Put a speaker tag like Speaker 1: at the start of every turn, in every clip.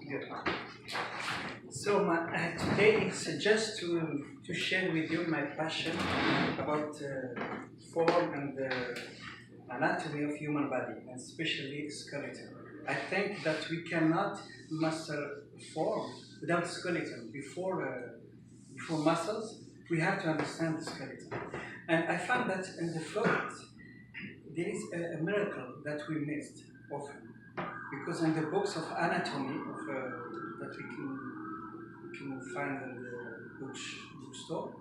Speaker 1: Good. So today it's just to share with you my passion about form and anatomy of human body, and especially skeleton. I think that we cannot master form without skeleton. Before muscles, we have to understand the skeleton. And I found that in the foot, there is a miracle that we missed often. Because in the books of anatomy that we can find in the bookstore,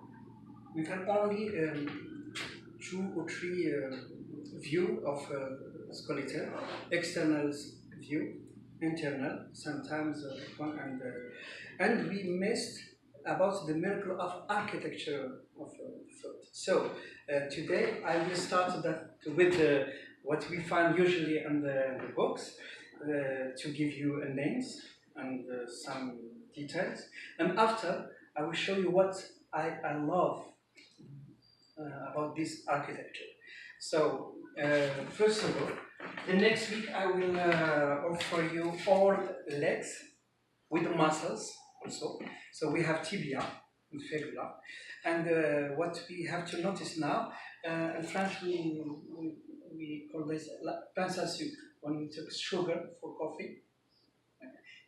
Speaker 1: we can only 2 or 3 view of skeleton, external view, internal, sometimes one, and we missed about the miracle of architecture of foot. So today I will start that with what we find usually in the books, to give you names and some details, and after I will show you what I love about this architecture. So first of all, the next week I will offer you all legs with muscles also. So we have tibia and fibula, and what we have to notice now, in French we call this pince à sucre, when we took sugar for coffee,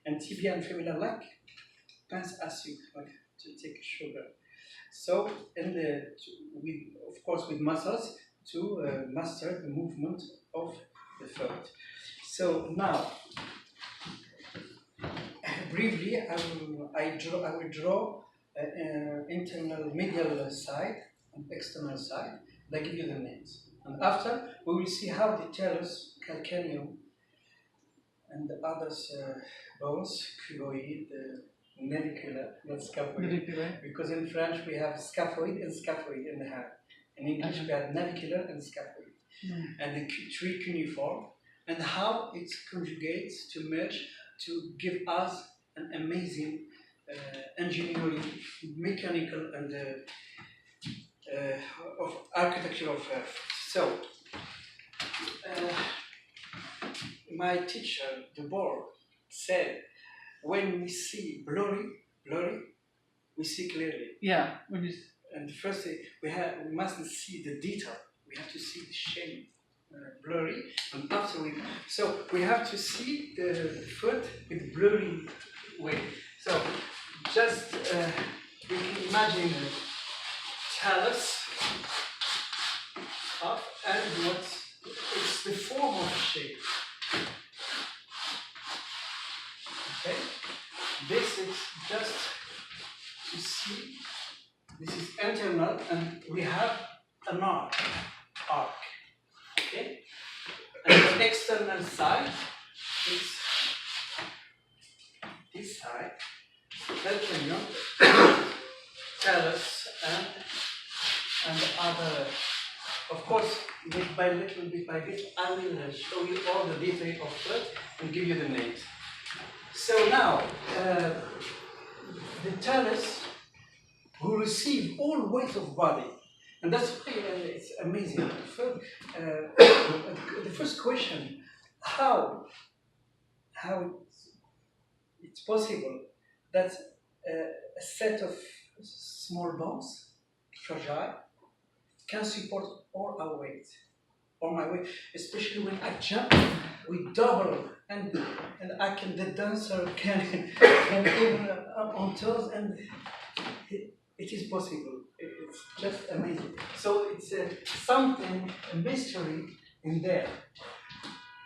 Speaker 1: and tibia and fibula like pince à sucre, like to take sugar. So, and of course with muscles to master the movement of the foot. So now, briefly, I will draw internal medial side and external side. And I give you the names. And after, we will see how the talus, calcaneum, and the others bones, cuboid, navicular, not scaphoid. Because in French we have scaphoid and scaphoid in the hand. In English we have navicular and scaphoid. And the 3 cuneiform, and how it conjugates to merge to give us an amazing engineering, mechanical, and of architecture of so. My teacher, the board, said, when we see blurry, we see clearly.
Speaker 2: Yeah.
Speaker 1: And first, we mustn't see the detail. We have to see the shape, blurry, and after so we have to see the foot with blurry way. So just we can imagine the talus up, and what it's the form of shape. Okay, this is just to see. This is internal, and we have an arc. Okay, and the external side is this side. Calcaneum, talus, and the other. Of course, bit by bit, I will show you all the detail of it and give you the names. So now, the talus will receive all weight of body, and that's why it's amazing. The first question: how it's possible that a set of small bones, fragile, can support all our weight, all my weight, especially when I jump, we double, and the dancer can even on toes, and it is possible. It's just amazing. So it's something, a mystery in there.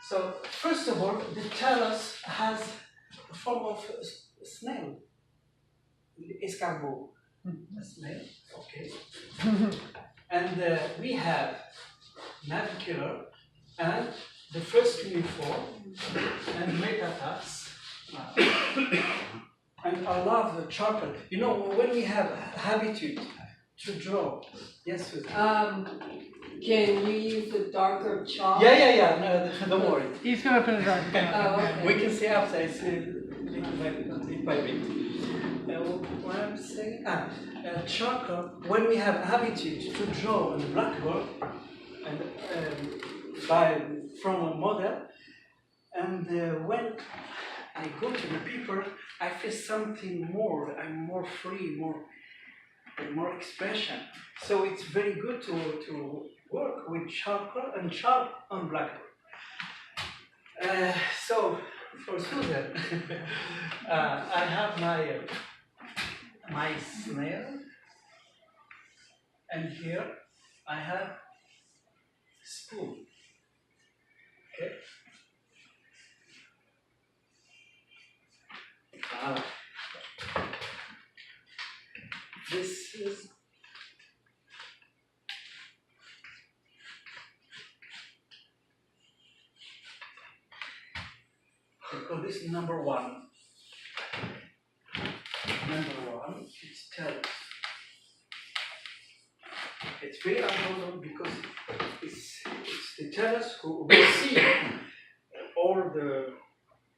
Speaker 1: So first of all, the talus has a form of a snail, escargot, a snail. Okay. And we have navicular and the first cuneiform and metatarsus. And I love the charcoal. You know, when we have habitude to draw, yes, Susan?
Speaker 3: Can you use the darker chalk?
Speaker 1: Yeah. No, don't worry.
Speaker 2: He's going to put it on.
Speaker 3: Okay.
Speaker 1: We can see after. It's bit by bit. What I'm saying? Charcoal. When we have habitude to draw on the blackboard and from a model, and when I go to the people, I feel something more. I'm more free, more expression. So it's very good to work with charcoal and sharp on blackboard. So for Susan, I have my snail, and here I have spoon. Okay. This is because this is number one. Number one, it's talus. It's very important because it's the talus who receive all the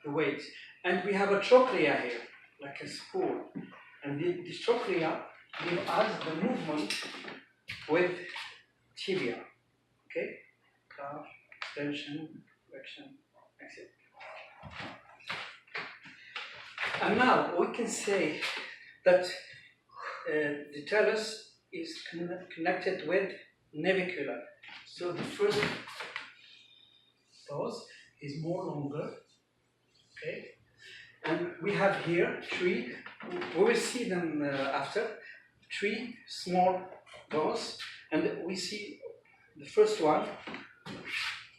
Speaker 1: weights. And we have a trochlea here, like a spoon. And this trochlea gives us the movement with tibia. Okay? Calf, extension, flexion, exit. And now we can say that the talus is connected with navicular. So the first pose is more longer. Okay? And we have here three, we will see them after, three small bones. And we see the first one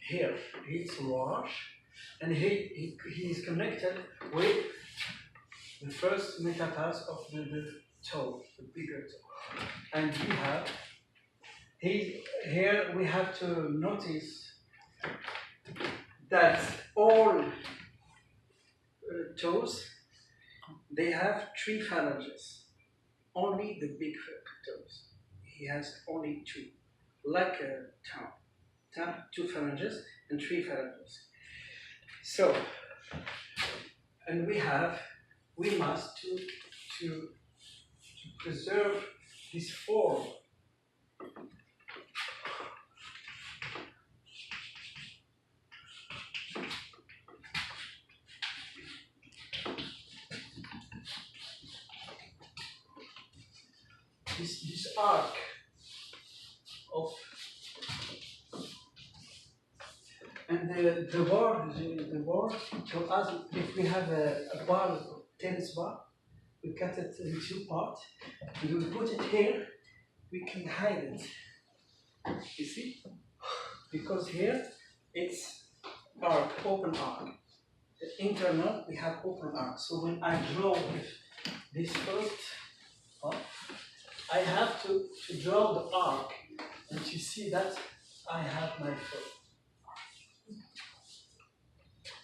Speaker 1: here, it's large, and he is connected with the first metatarsus of the toe, the bigger toe. And we have, here we have to notice that all toes, they have three phalanges. Only the big toes. He has only two, like a thumb. Thumb, two phalanges and three phalanges. So, and we must to preserve this form. This arc of, and the bar to us, if we have a bar, tennis bar, we cut it in two parts, and we put it here, we can hide it. You see? Because here it's arc, open arc. The internal, we have open arc. So when I draw this first part, I have to draw the arc, and you see that I have my foot.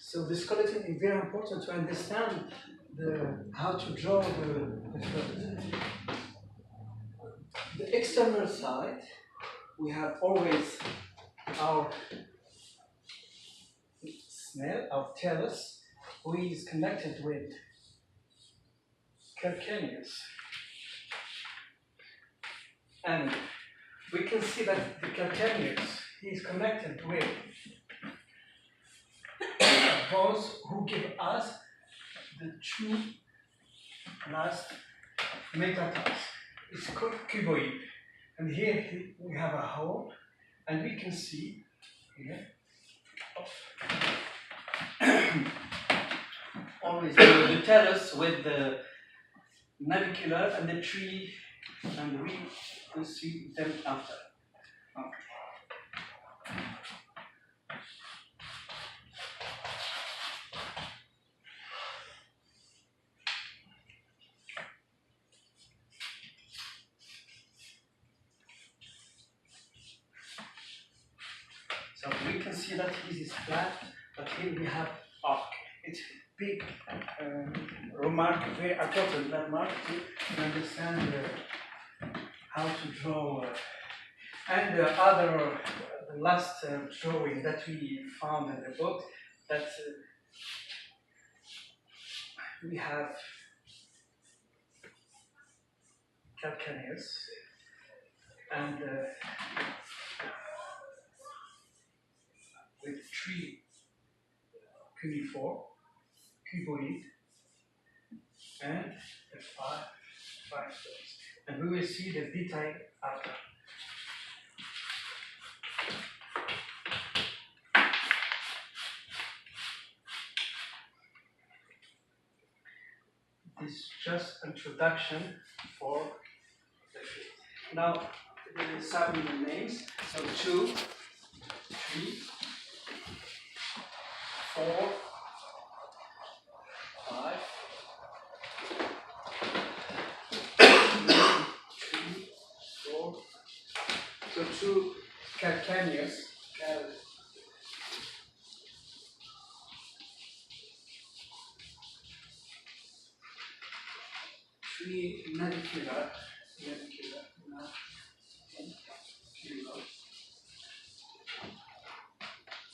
Speaker 1: So the skeleton is very important to understand how to draw the foot. The external side, we have always our snail, our talus, who is connected with calcaneus. And we can see that the calcaneus is connected with bones who give us the two last metatarsus. It's called cuboid. And here we have a hole, and we can see here always the talus with the navicular and the tree, and we will see them after. So we can see that this is flat, but here we have arc. It's big remark, very important landmark to understand how to draw. And the last drawing that we found in the book, that we have calcaneus and with three cuneiform, cuboid and the five toes. And we will see the detail after. This is just introduction for the feet. Now, there is some names. So 2, 3, 4, 5, 3, 4. So 2 calcaneus. 3 navicular.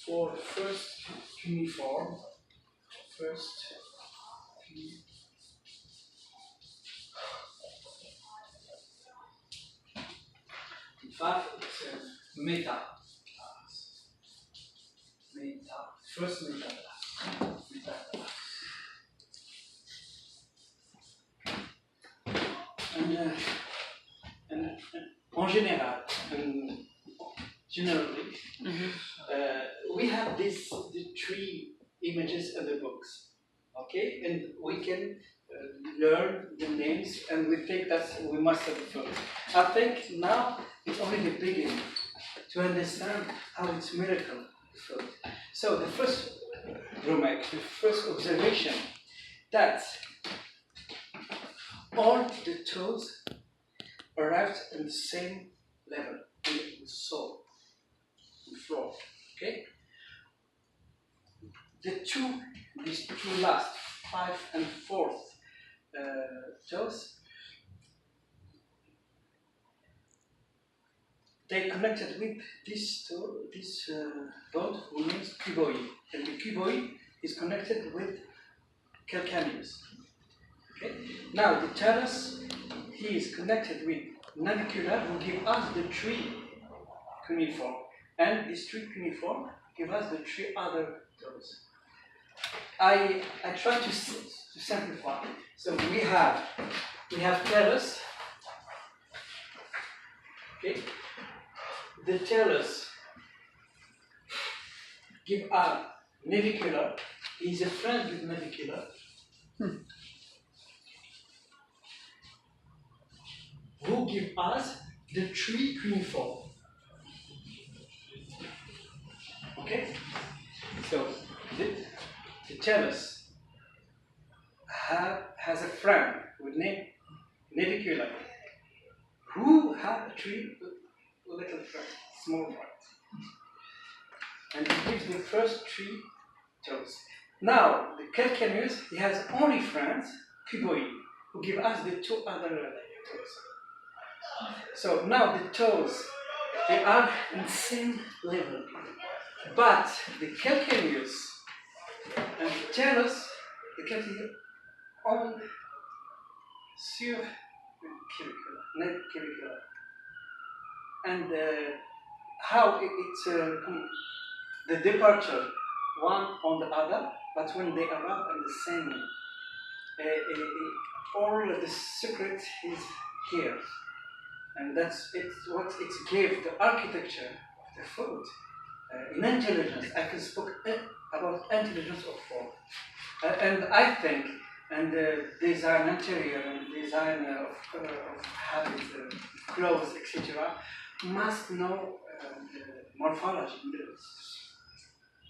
Speaker 1: 4 first cuneiform. In fact, it's a meta. First meta. And en général, generally, we have the 3 images in the books, okay? And we can learn the names, and we think that we must have the first. I think now it's only the beginning to understand how it's miracle. So the first remark, the first observation, that all the toes arrived in the same level, in the sole, the floor. Okay? These two last, 5 and 4th toes, they connected with this bone, which means cuboid, and the cuboid is connected with calcaneus. Okay? Now the talus, he is connected with navicular, who give us the 3 cuneiform, and these 3 cuneiform give us the 3 other toes. I try to simplify. So we have talus. Okay, the talus give us navicular. He's a friend with navicular. Who give us the 3 cuneiform. Okay? So the talus has a friend with name navicular, who have 3 little friends, small friends. And he gives the first 3 toes. Now the calcaneus, he has only friends, cuboid, who give us the 2 other toes. So now the toes, they are in the same level. But the calcaneus and the talus, the calcaneus on sur clavicular. And how it's the departure one on the other, but when they arrive in the same, all the secret is here. And that's what it gave the architecture of the foot. In intelligence, I can speak about intelligence of form. And I think, and design interior and design of habits, clothes, etc., must know morphology,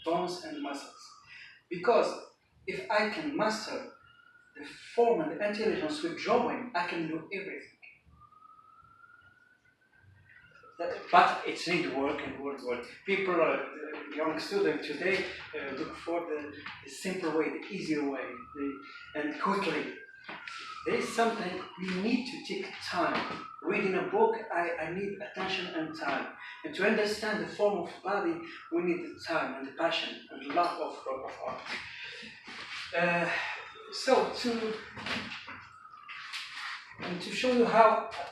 Speaker 1: bones and muscles. Because if I can master the form and the intelligence with drawing, I can do everything. But it's need work and work. People, young students today, look for the simple way, the easier way, and quickly. There is something we need to take time. Reading a book, I need attention and time. And to understand the form of body, we need the time and the passion and love of art. So to show you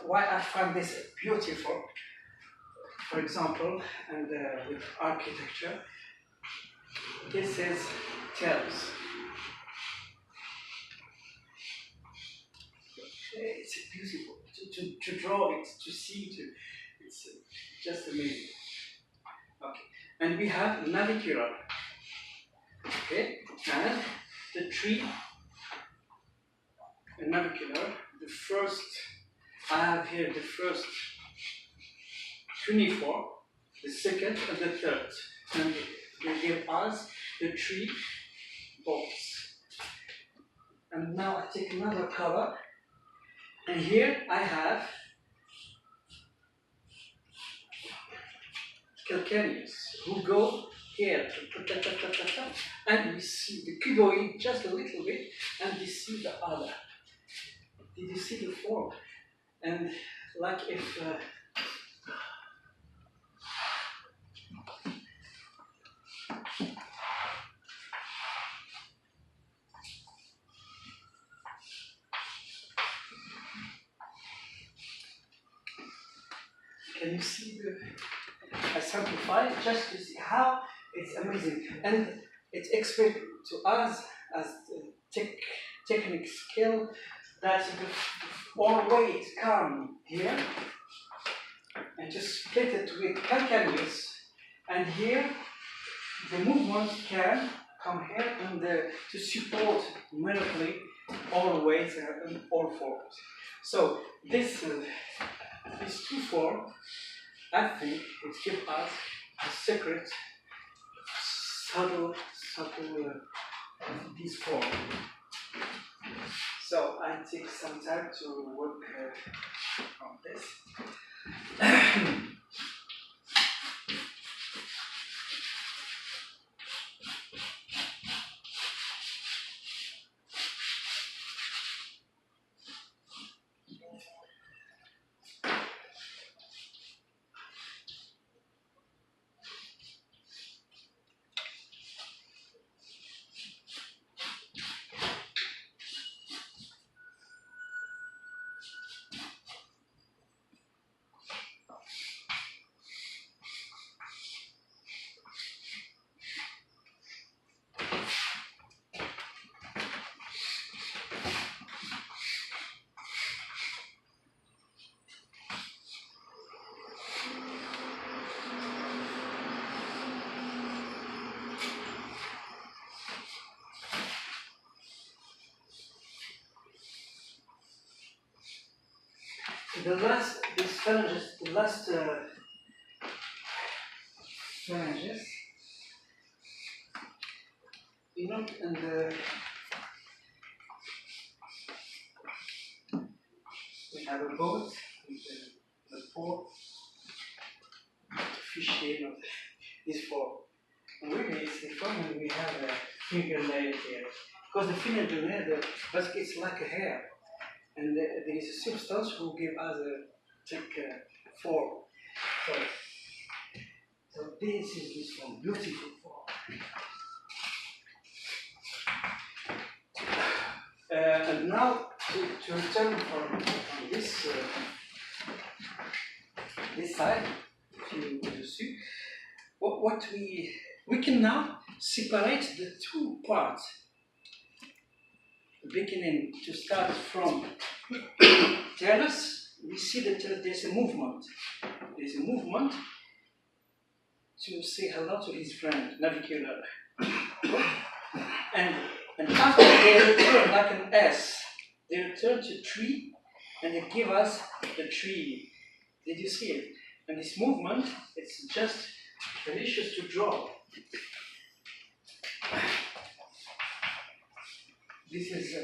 Speaker 1: why I find this beautiful, for example, and with architecture, this is talus. to draw it, to see, it's just amazing. Okay, and we have navicular. Okay, and the tree, navicular. The first, I have here the first 24, the second, and the third, and they give us the three bolts. And now I take another color, and here I have calcaneus who go here, and we see the cuboid just a little bit, and we see the other. Did you see the form? And like if can you see the? I simplify it just to see how it's amazing, and it's explained to us as technique skill that all weight come here and just split it with calcaneus, and here the movement can come here and to support numerically all weights and all forms. So this two forms, I think it gives us a secret, subtle this form. So I take some time to work on this. The last phalanges, you know, and we have a boat with the four fish of this four. And really, it's the fun when we have a fingernail here, because the fingernail, it's like a hair. And there is a substance who give us a form. So this is this one, beautiful form. And now to return from this this side to dessus, what we can now separate the two parts. Beginning to start from talus, we see that there's a movement. There's a movement to say hello to his friend, navicular. and after they return like an S, they return to tree and they give us the tree. Did you see it? And this movement, it's just delicious to draw. This is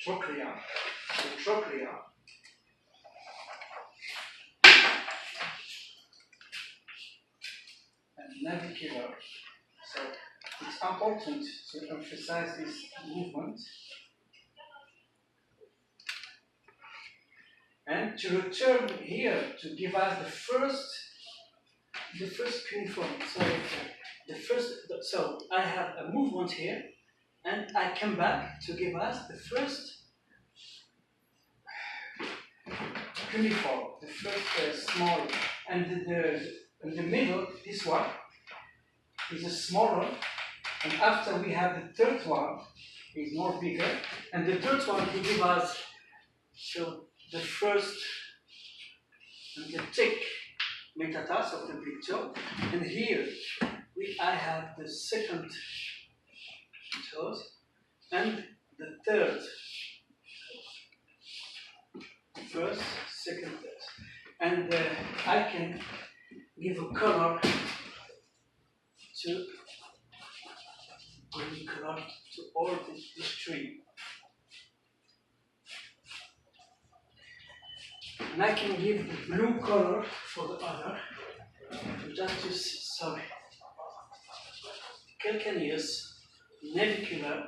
Speaker 1: trochlea, the trochlea. And navicular. So it's important to emphasize this movement. And to return here to give us the first cuneiform. So I have a movement here, and I come back to give us the first cuneiform, the first small, and in the middle, this one is a smaller, And after we have the third one, is more bigger, and the third one he give us so the first and the thick metatarsus of the big toe, and here I have the second toes and the third, first, second, third, and I can give a color to green color to all this tree. And I can give the blue color for the other, just to sorry, calcaneus, navicular,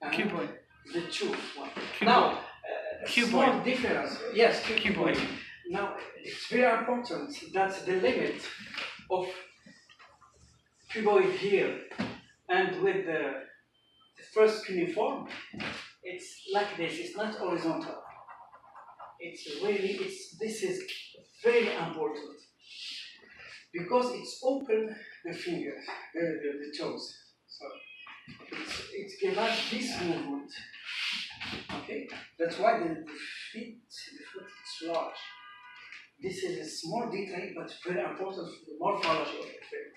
Speaker 1: and
Speaker 2: Cuboid.
Speaker 1: the two one.
Speaker 2: Cuboid.
Speaker 1: Now,
Speaker 2: Cuboid.
Speaker 1: small difference. Yes,
Speaker 2: Cuboid.
Speaker 1: Now, it's very important that the limit of cuboid here and with the first cuneiform, it's like this. It's not horizontal. It's really, this is very important because it's open the fingers, the toes. So it gives us this movement. Okay, that's why the foot is large. This is a small detail, but very important for the morphology of the foot.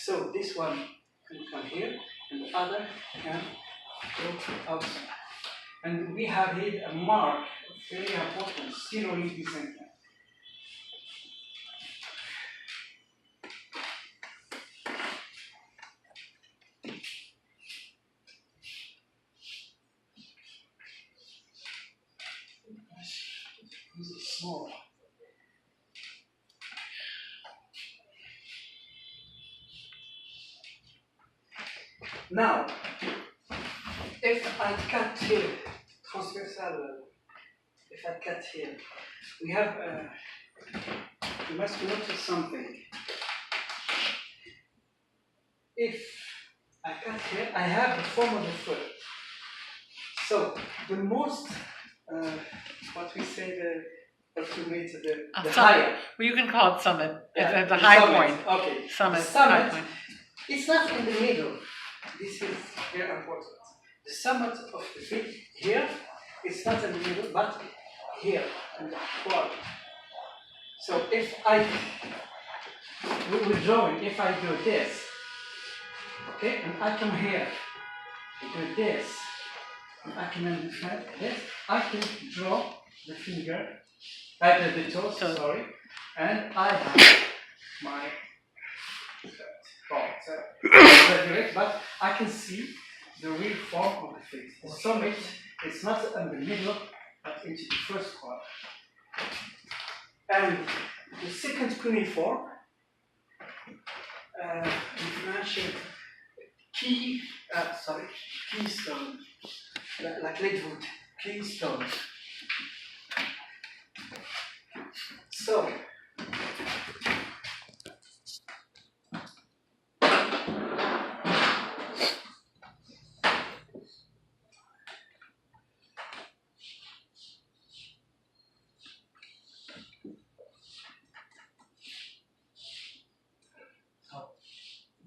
Speaker 1: So this one can come here, and the other can go outside. And we have here a mark, very important, steroid descent. This is small. Now, if I cut here, transversal, if I cut here, we have, you must notice something. If I cut here, I have the form of the foot. So, the most, what we say, the ultimate, the higher.
Speaker 2: Well, you can call it summit.
Speaker 1: Yeah,
Speaker 2: It's the high
Speaker 1: summit.
Speaker 2: point.
Speaker 1: Okay.
Speaker 2: Summit.
Speaker 1: The summit,
Speaker 2: High point.
Speaker 1: it's not in the middle. This is very important. The summit of the feet here, it's not in the middle, but here, in the quad. So if we're drawing, if I do this, okay, and I come here, I do this, and I can understand this, I can draw the finger, the toes, sorry, and I have my but I can see the real form of the face. The summit, it's not in the middle, but into the first part. And the second cuneiform, differentiate keystone, like Lakewood, keystone. So,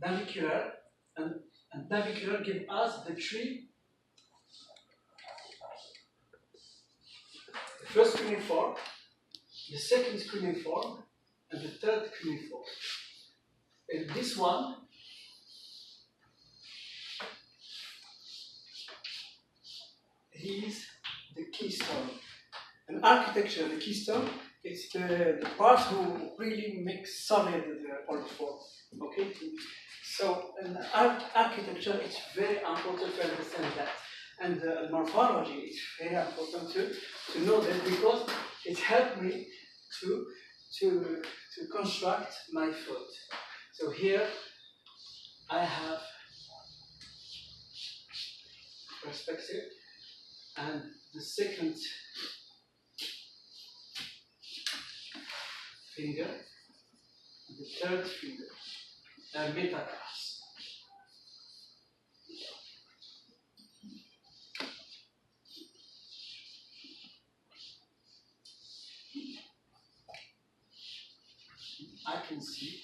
Speaker 1: navicular, and navicular give us the three. The first cuneiform, the second cuneiform, and the third cuneiform. And this one is the keystone. In architecture, the keystone is the part who really makes solid the old form. Okay? So in architecture, it's very important to understand that. And morphology is very important to know that because it helped me to construct my foot. So here I have perspective and the second finger, the third finger, and metatarsus. I can see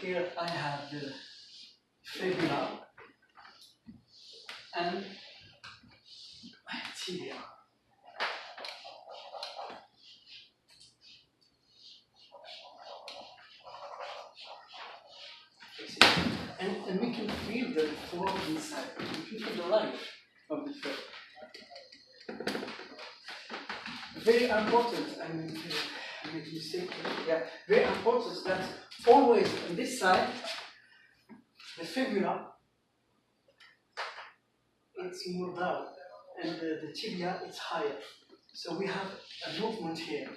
Speaker 1: here I have the fibula and tibia. And we can feel the flow inside. We can feel the life of the foot. Very important, I made a mistake. Yeah, very important that always on this side, the fibula, it's more down, and the tibia is higher. So we have a movement here.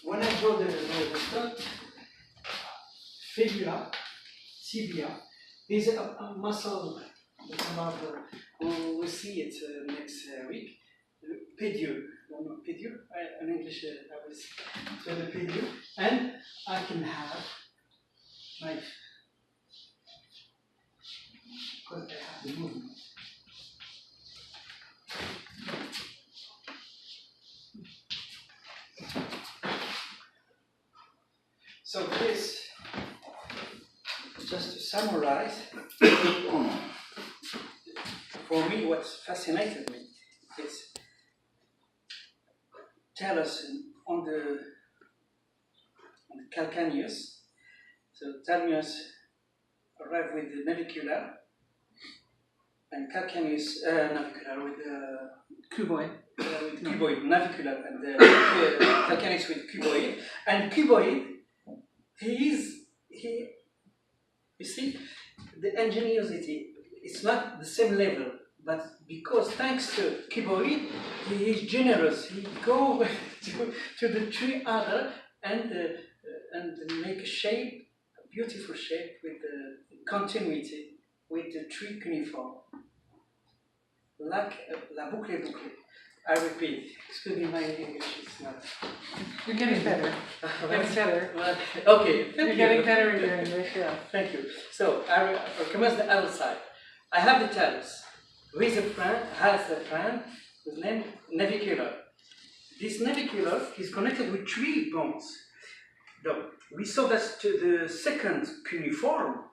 Speaker 1: When I draw the front fibula, tibia, there's a muscle, we'll see it next week. Pedicure, pedicure, in English I was so the pedicure, and I can have my, because I have the movement. So this, just to summarize, for me what fascinated me is talus on the calcaneus. So talus arrive with the navicular, and calcaneus navicular with the
Speaker 2: Cuboid.
Speaker 1: cuboid, navicular, and the calcaneus with cuboid. And cuboid, you see, the ingenuity, it's not the same level, but because thanks to cuboid, he is generous. He go to the three other and make a shape, a beautiful shape with the continuity with the three cuneiform. Like la boucle est bouclée. I repeat, excuse me, my English is not.
Speaker 2: You're getting better. Getting better.
Speaker 1: Okay,
Speaker 2: You're getting better in your English, yeah.
Speaker 1: Thank you. So I commence the other side. I have the talus. With a friend, has a friend whose name navicular. This navicular is connected with three bones. Though we saw that to the second cuneiform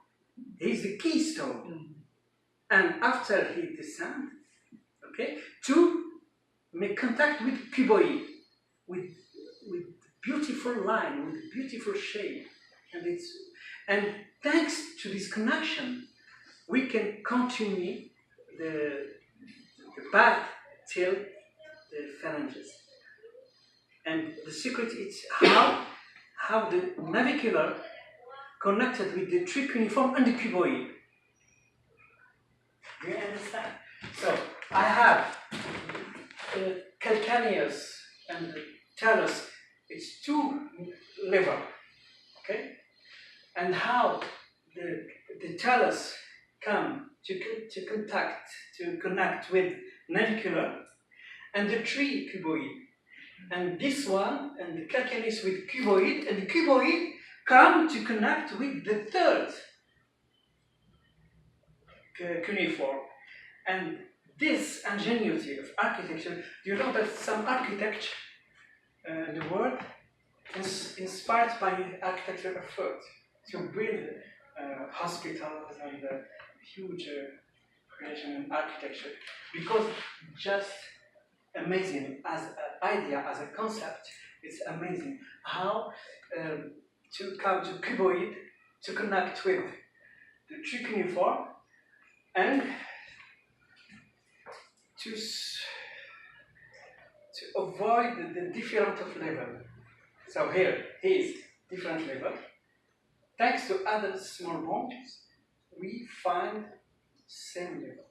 Speaker 1: is the keystone. And after he descends, okay, to make contact with cuboid, with beautiful line, with beautiful shape, and thanks to this connection, we can continue the path till the phalanges. And the secret is how the navicular connected with the three cuneiform and the cuboid. Do you understand? So I have the calcaneus and the talus. It's two level, okay? And how the talus come to connect with navicular and the three cuboid. And this one and the calcaneus with cuboid, and the cuboid come to connect with the third cuneiform. And this ingenuity of architecture, you know that some architecture in the world is inspired by architecture effort to build hospitals and huge creation in architecture, because just amazing as an idea, as a concept. It's amazing how to come to cuboid to connect with the three cuneiform and to avoid the different of level. So here is different level. Thanks to other small bones, we find same level,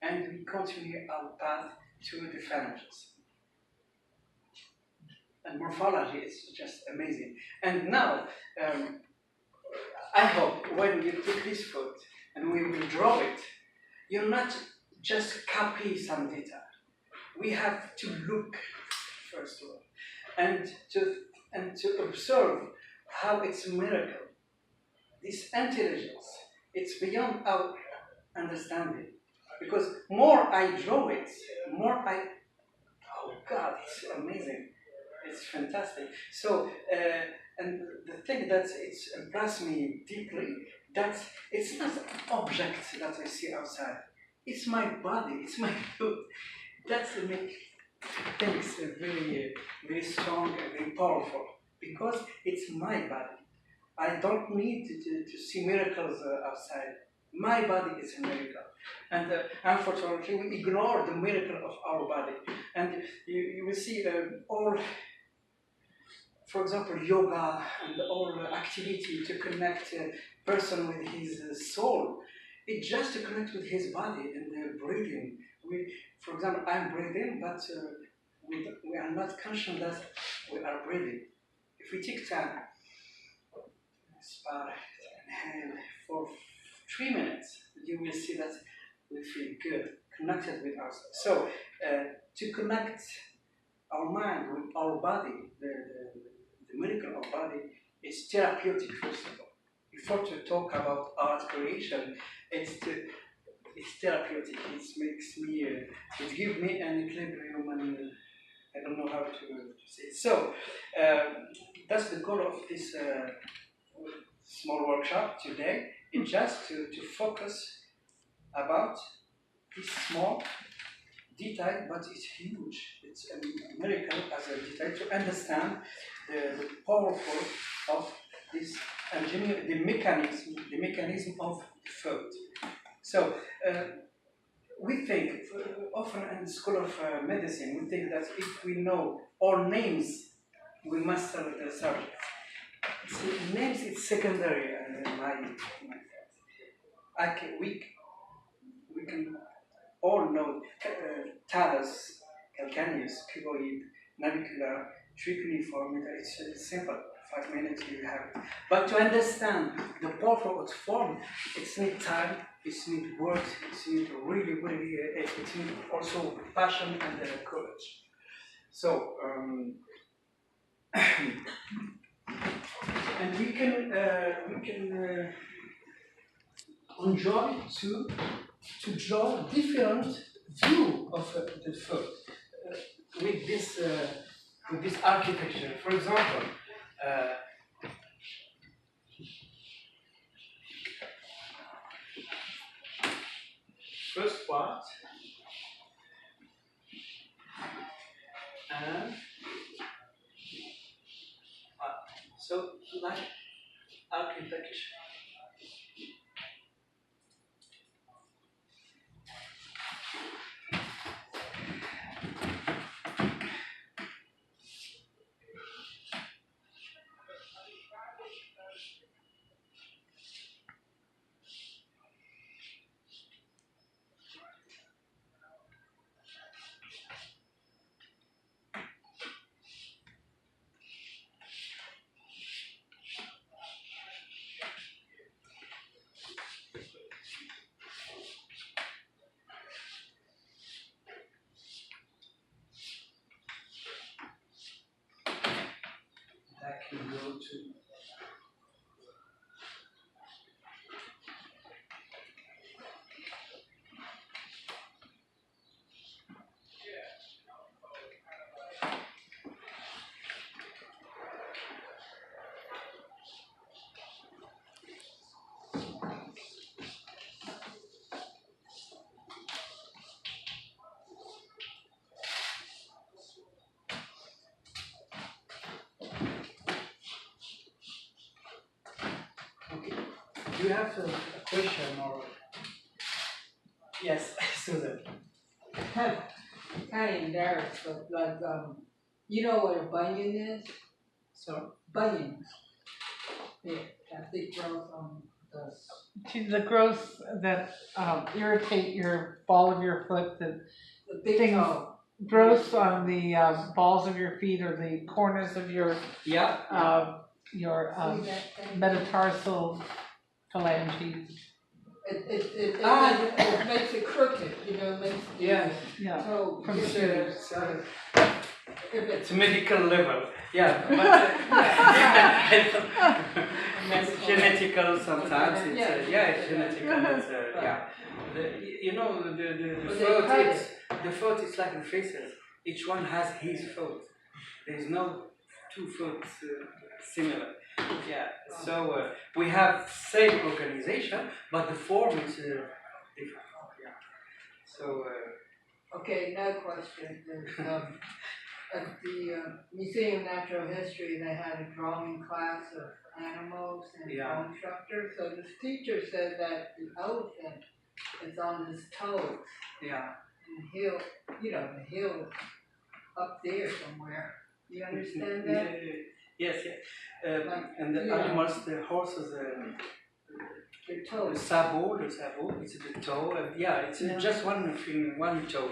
Speaker 1: and we continue our path to the phalanges. And morphology is just amazing. And now, I hope when you take this foot and we will draw it, you'll not just copy some data. We have to look, first of all, and to observe how it's a miracle. This intelligence, it's beyond our understanding. Because more I draw it, more oh God, it's amazing. it's fantastic. So, and the thing that it's impressed me deeply, that it's not an object that I see outside. It's my body, it's my food. That's what makes things very strong and very powerful, because it's my body. I don't need to see miracles outside. My body is a miracle. And unfortunately, we ignore the miracle of our body. And you will see all, for example, yoga and all activity to connect a person with his soul. It's just to connect with his body and breathing. For example, I'm breathing, but we are not conscious that we are breathing. If we take time, inspire, inhale for 3 minutes, you will see that we feel good, connected with ourselves. So, to connect our mind with our body, the miracle of body is therapeutic, first of all. Before to talk about art creation, it's therapeutic. It makes me, it gives me an equilibrium, and I don't know how to say it. So, that's the goal of this small workshop today. It's just to focus about this small detail, but it's huge. It's a miracle as a detail to understand the powerful of this engineer, the mechanism of the food. So we think often in the school of medicine, we think that if we know all names, we master the subject. See, names is secondary in my thoughts. We can all know talus, calcaneus, cuboid, navicular, tricuniform. It's simple. 5 minutes you have it. But to understand the powerful of form, it's need time, it's need work, it's need really, it's need also passion and courage. So, and we can enjoy to draw different view of the food with this architecture. For example, first part, and so like architecture. That can go to Do you have a question or yes, Susan?
Speaker 3: Kind of embarrassed, but like, you know what a bunion is?
Speaker 1: So
Speaker 3: Bunions. Yeah, that big growth on
Speaker 2: The growths that irritate your ball of your foot, the
Speaker 3: the big
Speaker 2: things,
Speaker 3: toe.
Speaker 2: growths on the balls of your feet or the corners of your
Speaker 3: See that thing?
Speaker 2: metatarsal phalanges.
Speaker 3: It makes it crooked, you know, makes the
Speaker 1: yeah,
Speaker 2: Yeah.
Speaker 3: toe.
Speaker 2: From
Speaker 3: if
Speaker 2: shoes.
Speaker 1: it's medical level. Yeah, but it's genetical sometimes. It's it's genetical. It's, yeah, you know the
Speaker 3: But
Speaker 1: foot.
Speaker 3: they
Speaker 1: The foot is like the faces. Each one has his foot. There is no two foot similar. Yeah. So we have same organization, but the form is different. Yeah. So.
Speaker 3: Okay, another question is, at the Museum of Natural History, they had a drawing class of animals and bone structure. So this teacher said that the elephant is on his toes.
Speaker 1: Yeah.
Speaker 3: And the heel up there somewhere. You understand that?
Speaker 1: Yes, yes. And the animals, the horses,
Speaker 3: their toes.
Speaker 1: The sabot, it's the toe. It's just one thing, one toe.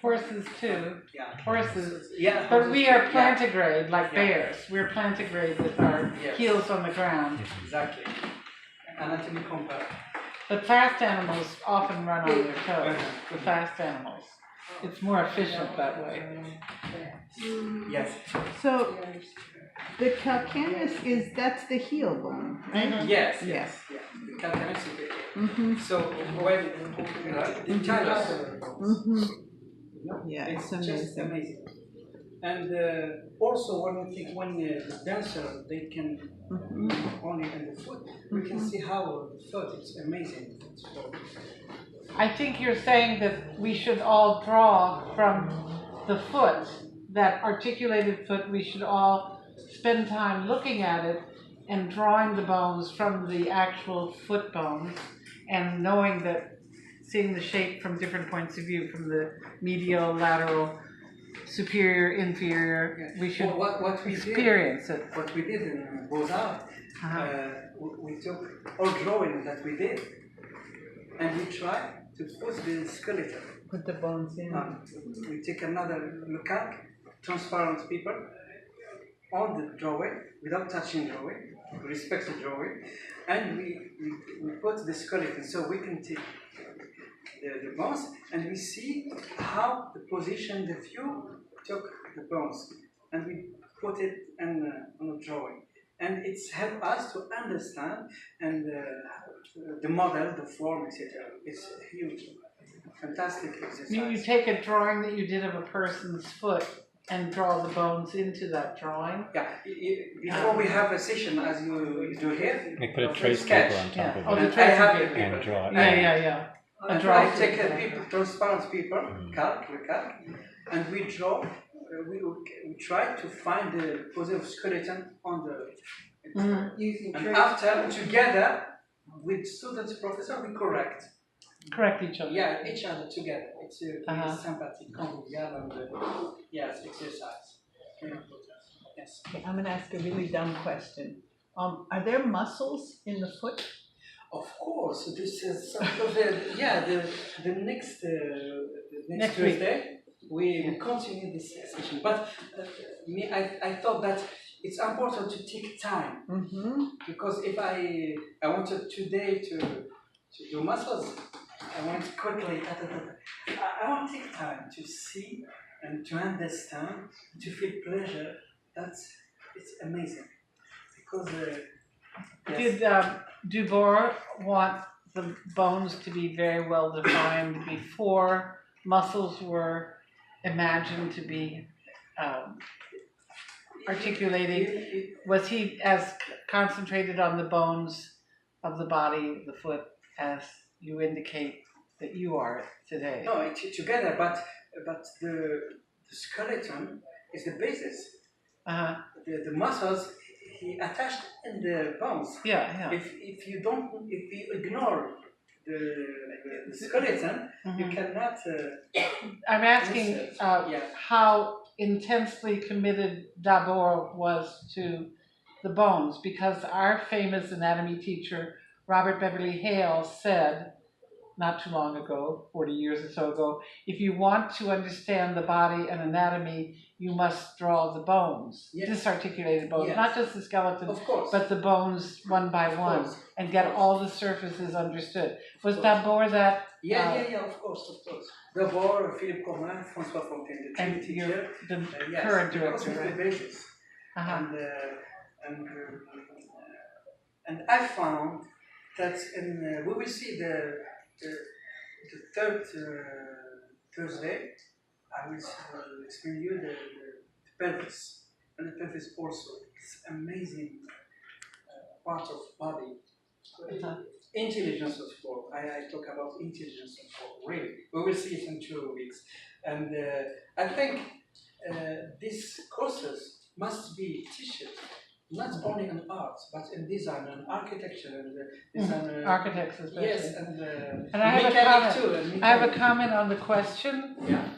Speaker 2: Horses too.
Speaker 1: Yeah.
Speaker 2: Horses.
Speaker 1: Yeah.
Speaker 2: But
Speaker 1: horses
Speaker 2: we
Speaker 1: too.
Speaker 2: are plantigrade like bears. We're plantigrade with our heels on the ground.
Speaker 1: Exactly. Anatomy compact.
Speaker 2: But fast animals often run on their toes. The fast animals. It's more efficient that way.
Speaker 1: Yes.
Speaker 4: So the calcaneus that's the heel bone, right?
Speaker 1: Yes. Yeah. The calcaneus is the heel. So when the talus.
Speaker 4: Yeah,
Speaker 1: it's
Speaker 4: amazing.
Speaker 1: just amazing. And also when the dancer they can only in the foot, we can see how the foot is amazing.
Speaker 2: I think you're saying that we should all draw from the foot, that articulated foot. We should all spend time looking at it and drawing the bones from the actual foot bones, and knowing that, seeing the shape from different points of view, from the medial, lateral, superior, inferior. We should
Speaker 1: what we
Speaker 2: experience
Speaker 1: did,
Speaker 2: it.
Speaker 1: What we did in Beaux-Arts, we took all drawing that we did, and we tried to put the skeleton.
Speaker 4: Put the bones in.
Speaker 1: We take another lookout, transparent paper, on the drawing, without touching the drawing, we respect the drawing, and we put the skeleton, so we can take the bones, and we see how the position, the view took the bones, and we put it on a drawing. And it's helped us to understand and the model, the form, etc. It's huge, fantastic exercise.
Speaker 2: You take a drawing that you did of a person's foot and draw the bones into that drawing.
Speaker 1: Yeah, before we have a session, as you do here,
Speaker 5: we put a trace paper on top of it.
Speaker 2: The trace paper.
Speaker 5: And draw it.
Speaker 2: Yeah.
Speaker 1: I take a paper, transparent paper, calc, and we draw. We try to find the positive skeleton on the.
Speaker 3: Using
Speaker 1: and
Speaker 3: trace.
Speaker 1: after, together with students, professor, we correct.
Speaker 2: Correct each other.
Speaker 1: Yeah, each other together. It's a sympathetic, convivial, and yes, exercise. Yes.
Speaker 4: Okay, I'm going to ask a really dumb question. Are there muscles in the foot?
Speaker 1: Of course, this is the next Tuesday we continue this session. But I thought that it's important to take time because if I wanted today to do muscles, I want quickly. I want to take time to see and to understand, to feel pleasure. It's amazing because.
Speaker 2: Did Dubois want the bones to be very well defined before muscles were imagined to be articulating? Was he as concentrated on the bones of the body, the foot, as you indicate that you are today?
Speaker 1: No, it's together, but the skeleton is the basis. The muscles he attached in the bones.
Speaker 2: Yeah.
Speaker 1: If you ignore the skeleton, you cannot.
Speaker 2: I'm asking how intensely committed Dabor was to the bones, because our famous anatomy teacher Robert Beverly Hale said not too long ago, 40 years or so ago, if you want to understand the body and anatomy, you must draw the bones, disarticulated bones, not just the skeleton, but the bones one by one, and get all the surfaces understood. Was Dabor that?
Speaker 1: Yeah, of course. Dabor, Philippe Cormin, François Fontaine, the
Speaker 2: and
Speaker 1: teacher,
Speaker 2: the current director,
Speaker 1: the
Speaker 2: right?
Speaker 1: basis. And I found that we will see the third Thursday. I will explain you the pelvis, and the pelvis also. It's amazing part of body. Intelligence of sport. I talk about intelligence of sport. Really, we will see it in 2 weeks, and I think these courses must be taught not only in art but in design and architecture and design.
Speaker 2: Architects especially.
Speaker 1: Yes,
Speaker 2: and I have a
Speaker 1: mechanic
Speaker 2: comment.
Speaker 1: too.
Speaker 2: I have a comment on the question.
Speaker 1: Yeah.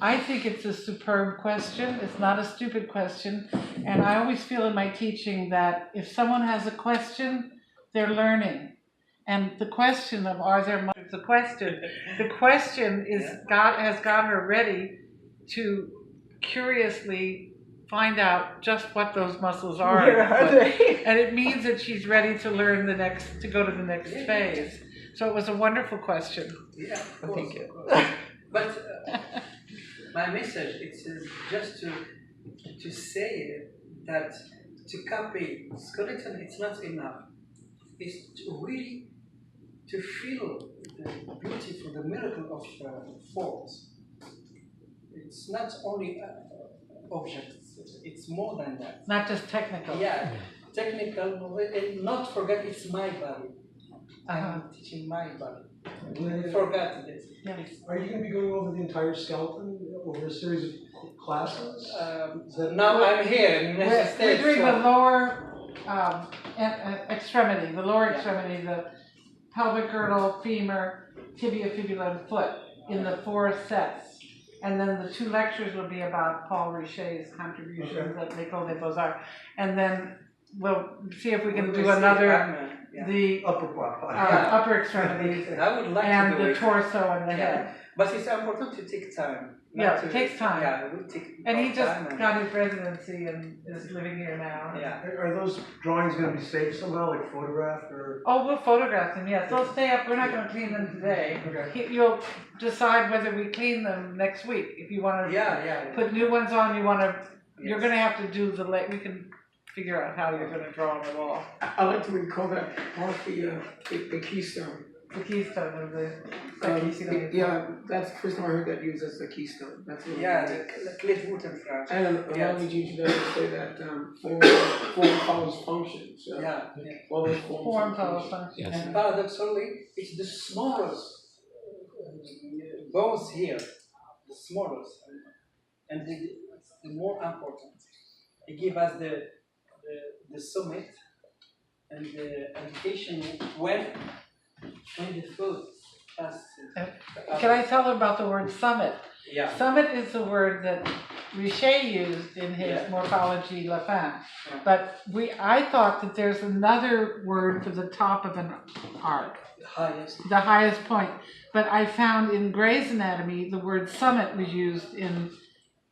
Speaker 2: I think it's a superb question. It's not a stupid question. And I always feel in my teaching that if someone has a question, they're learning. And the question of are there muscles, the question is has got her ready to curiously find out just what those muscles are.
Speaker 4: Where are they?
Speaker 2: And it means that she's ready to learn to go to the next phase. So it was a wonderful question.
Speaker 1: Yeah, of course,
Speaker 2: Thank you.
Speaker 1: of course. But my message is just to say that to copy skeleton, it's not enough. It's really to feel the beautiful, the miracle of forms. It's not only objects, it's more than that.
Speaker 2: Not just technical.
Speaker 1: Yeah, technical, and not forget it's my body. I'm teaching my body. Forget this.
Speaker 2: Yeah.
Speaker 6: Are you going to be going over the entire skeleton over a series of classes?
Speaker 1: Now I'm here in the United States.
Speaker 2: We're doing the lower extremity, the pelvic girdle, femur, tibia, fibula, and foot in the 4 sets. And then the 2 lectures will be about Paul Richet's contributions at École des Beaux-Arts. And then we'll see if we can do another, the upper extremities
Speaker 1: I would like
Speaker 2: and
Speaker 1: to do
Speaker 2: the
Speaker 1: it.
Speaker 2: torso and the head.
Speaker 1: But it's important to take time.
Speaker 2: Yeah, it takes time.
Speaker 1: Yeah, it will take
Speaker 2: And he just
Speaker 1: time
Speaker 2: got his residency and is living here now.
Speaker 1: Yeah.
Speaker 6: Are those drawings going to be saved somehow, like photographed or?
Speaker 2: Oh, we'll photograph them, yes. They'll stay up. We're not going to clean them today.
Speaker 6: Okay.
Speaker 2: You'll decide whether we clean them next week. If you want to put new ones on, you're going to have to do we can figure out how you're going to draw on the wall.
Speaker 7: I like to recall that part of the keystone.
Speaker 2: The keystone of the keystone.
Speaker 7: Yeah, that's the first time I heard that used as the keystone. That's really
Speaker 1: the cliff and French.
Speaker 7: And allow me to say that form follows function. So all those
Speaker 2: Form follows function.
Speaker 5: Yes.
Speaker 1: And paradoxically, it's the smallest bones here, the smallest, and the more important. It gives us the summit and the education when the foot passes.
Speaker 2: Can I tell her about the word summit?
Speaker 1: Yeah.
Speaker 2: Summit is the word that Richet used in his Morphologie La Fin. But I thought that there's another word for the top of an arc. The highest point. But I found in Gray's Anatomy the word summit was used in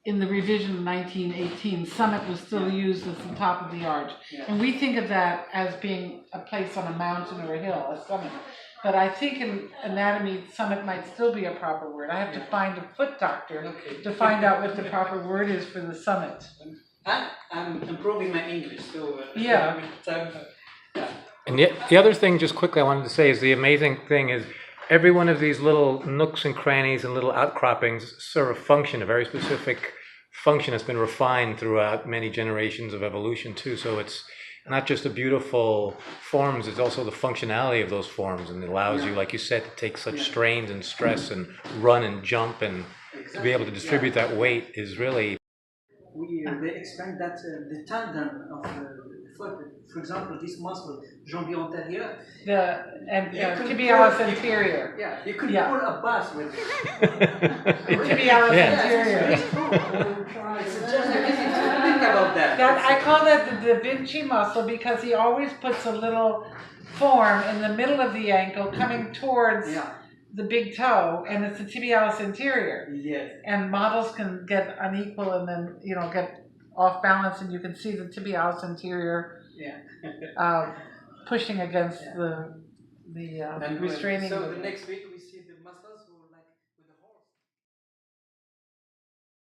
Speaker 2: the revision of 1918. Summit was still used as the top of the arch. And we think of that as being a place on a mountain or a hill, a summit. But I think in anatomy, summit might still be a proper word. I have to find a foot doctor to find out what the proper word is for the summit.
Speaker 1: I'm improving my English, so
Speaker 5: And the other thing, just quickly, I wanted to say is the amazing thing is every one of these little nooks and crannies and little outcroppings serve a function, a very specific function that's been refined throughout many generations of evolution too. So it's not just the beautiful forms, it's also the functionality of those forms, and it allows you, like you said, to take such strains and stress and run and jump, and to be able to distribute that weight is really...
Speaker 1: They expand that the tendon of the foot. For example, this muscle, jambier antérieur.
Speaker 2: Tibialis anterior.
Speaker 1: Yeah, you could pull a bus with it.
Speaker 2: Tibialis anterior.
Speaker 1: It's just amazing to think about that.
Speaker 2: I call that the Da Vinci muscle because he always puts a little form in the middle of the ankle coming towards the big toe, and it's the tibialis anterior.
Speaker 1: Yes.
Speaker 2: And models can get unequal and then, get off balance, and you can see the tibialis anterior pushing against the restraining.
Speaker 1: So the next week we